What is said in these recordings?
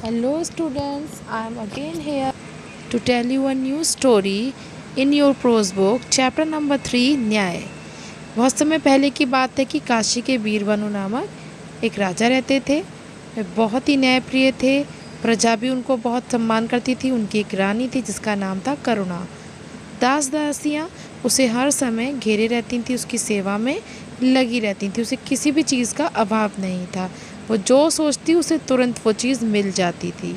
Hello students, I am again here to tell you a new story in your prose book chapter number 3 न्याय। बहुत समय पहले की बात है कि काशी के बीरबनु नामक एक राजा रहते थे। वे बहुत ही न्यायप्रिय थे। प्रजा भी उनको बहुत सम्मान करती थी। उनकी एक रानी थी जिसका नाम था करुणा। दास दासियाँ उसे हर समय घेरे रहती थी, उसकी सेवा में लगी रहती थी। उसे किसी भी चीज़ का अभाव नहीं था। वो जो सोचती उसे तुरंत वो चीज़ मिल जाती थी।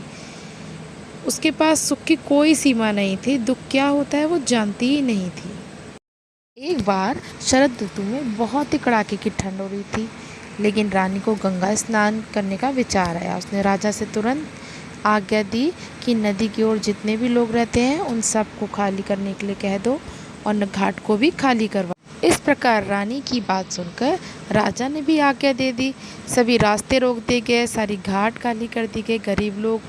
उसके पास सुख की कोई सीमा नहीं थी। दुख क्या होता है वो जानती ही नहीं थी। एक बार शरद ऋतु में बहुत ही कड़ाके की ठंड हो रही थी, लेकिन रानी को गंगा स्नान करने का विचार आया। उसने राजा से तुरंत आज्ञा दी कि नदी की ओर जितने भी लोग रहते हैं उन सबको खाली करने के लिए कह दो और न घाट को भी खाली करवा। इस प्रकार रानी की बात सुनकर राजा ने भी आज्ञा दे दी। सभी रास्ते रोक दिए गए, सारी घाट खाली कर दी गई। गरीब लोग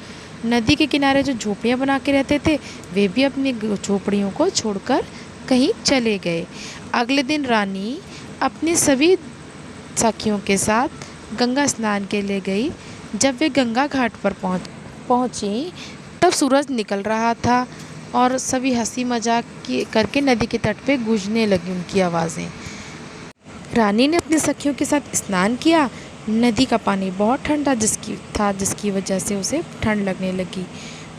नदी के किनारे जो झोपड़ियाँ बना के रहते थे वे भी अपनी झोपड़ियों को छोड़कर कहीं चले गए। अगले दिन रानी अपनी सभी सखियों के साथ गंगा स्नान के लिए गई। जब वे गंगा घाट पर पहुंची तब सूरज निकल रहा था और सभी हंसी मजाक करके नदी के तट पे गूंजने लगी उनकी आवाज़ें। रानी ने अपनी सखियों के साथ स्नान किया। नदी का पानी बहुत ठंडा जिसकी वजह से उसे ठंड लगने लगी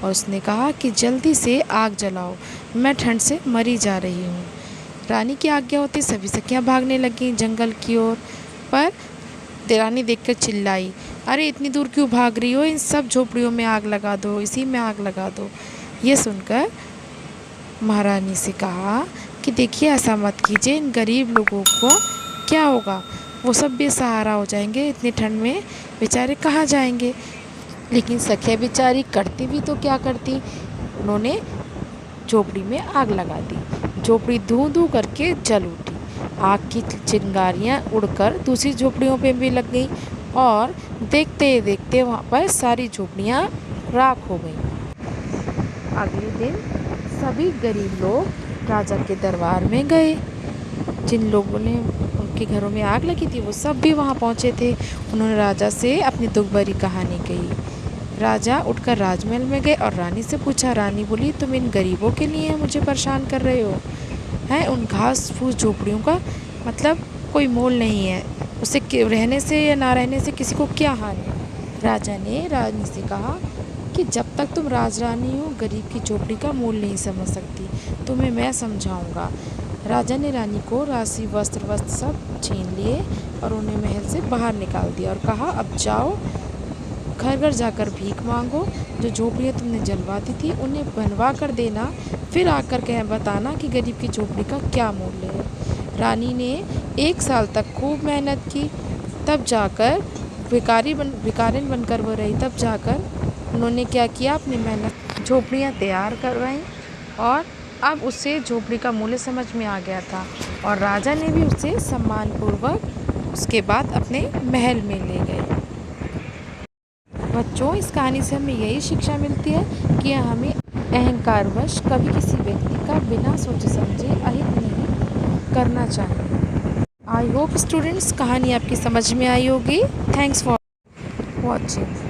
और उसने कहा कि जल्दी से आग जलाओ, मैं ठंड से मरी जा रही हूँ। रानी की आज्ञा होती सभी सखियाँ भागने लगीं जंगल की ओर। पर रानी देखकर चिल्लाई, अरे इतनी दूर क्यों भाग रही हो? इन सब झोपड़ियों में आग लगा दो, इसी में आग लगा दो। ये सुनकर महारानी से कहा कि देखिए ऐसा मत कीजिए, इन गरीब लोगों को क्या होगा? वो सब बेसहारा हो जाएंगे, इतनी ठंड में बेचारे कहाँ जाएंगे? लेकिन सखिया बेचारी करती भी तो क्या करती, उन्होंने झोपड़ी में आग लगा दी। झोपड़ी धू धू करके जल उठी। आग की चिंगारियाँ उड़कर दूसरी झोपड़ियों पे भी लग गई और देखते देखते वहाँ पर सारी झोपड़ियाँ राख हो गईं। अगले दिन सभी गरीब लोग राजा के दरबार में गए। जिन लोगों ने उनके घरों में आग लगी थी वो सब भी वहाँ पहुँचे थे। उन्होंने राजा से अपनी दुख भरी कहानी कही। राजा उठकर राजमहल में गए और रानी से पूछा। रानी बोली, तुम इन गरीबों के लिए मुझे परेशान कर रहे हो? हैं, उन घास फूस झोपड़ियों का मतलब कोई मोल नहीं है, उसे रहने से या ना रहने से किसी को क्या हानि? राजा ने रानी से कहा कि जब तक तुम राजरानी हो गरीब की झोपड़ी का मूल नहीं समझ सकती, तुम्हें मैं समझाऊंगा। राजा ने रानी को राशि वस्त्र सब छीन लिए और उन्हें महल से बाहर निकाल दिया और कहा, अब जाओ घर घर जाकर भीख मांगो। जो झोपड़ियाँ तुमने जलवा दी थी उन्हें बनवा कर देना, फिर आकर कह बताना कि गरीब की झोपड़ी का क्या मूल्य है। रानी ने 1 साल तक खूब मेहनत की, तब जाकर भिखारिन बनकर वो रही। तब जाकर उन्होंने क्या किया, अपनी मेहनत झोपड़ियाँ तैयार करवाईं और अब उसे झोपड़ी का मूल्य समझ में आ गया था और राजा ने भी उसे सम्मानपूर्वक उसके बाद अपने महल में ले गए। बच्चों, इस कहानी से हमें यही शिक्षा मिलती है कि हमें अहंकारवश कभी किसी व्यक्ति का बिना सोचे समझे अहित नहीं करना चाहिए। आई होप स्टूडेंट्स कहानी आपकी समझ में आई होगी। Thanks for watching.